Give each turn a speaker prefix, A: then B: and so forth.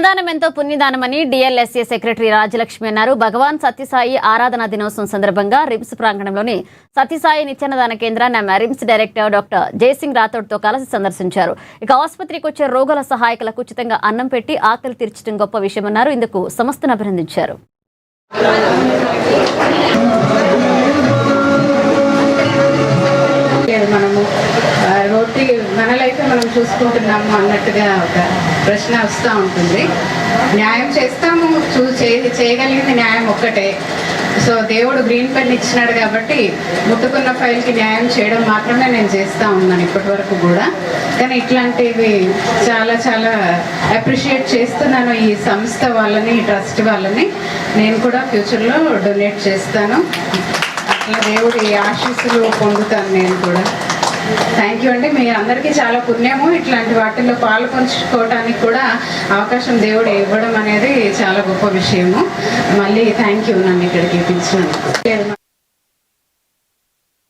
A: అన్నదానం ఎంతో పుణ్యదానమని DLSA secretary Rajalakshmi అన్నారు. భగవాన్ సత్యసాయి ఆరాధనా దినోత్సవం సందర్భంగా రిమ్స్ ప్రాంగణంలోని సత్యసాయి నిత్యాన్నదాన కేంద్రాన్ని రిమ్స్ డైరెక్టర్ డాక్టర్ జయసింగ్ రాథోడ్తో కలిసి సందర్శించారు. ఇక ఆసుపత్రికి వచ్చే రోగుల సహాయకులకు ఉచితంగా అన్నం పెట్టి ఆకలి తీర్చడం గొప్ప విషయమన్నారు. ఇందుకు సంస్థను అభినందించారు.
B: మన లైఫ్ మనం చూసుకుంటున్నాము అన్నట్టుగా ఒక ప్రశ్న వస్తూ ఉంటుంది. న్యాయం చేస్తాము, చేయగలిగింది న్యాయం ఒక్కటే. సో దేవుడు గ్రీన్ పెన్ ఇచ్చినాడు కాబట్టి ముట్టుకున్న ఫైల్కి న్యాయం చేయడం మాత్రమే నేను చేస్తూ ఉన్నాను ఇప్పటి వరకు కూడా. కానీ ఇట్లాంటివి చాలా చాలా అప్రిషియేట్ చేస్తున్నాను ఈ సంస్థ వాళ్ళని, ఈ ట్రస్ట్ వాళ్ళని. నేను కూడా ఫ్యూచర్లో డొనేట్ చేస్తాను. అట్లా దేవుడి ఆశీస్సులు పొందుతాను నేను కూడా. థ్యాంక్ యూ అండి. మీ అందరికీ చాలా పుణ్యము. ఇట్లాంటి వాటిల్లో పాలు పంచుకోవడానికి కూడా అవకాశం దేవుడు ఇవ్వడం అనేది చాలా గొప్ప విషయము. మళ్ళీ థ్యాంక్ యూ నన్ను ఇక్కడికి పిలిచినందుకు.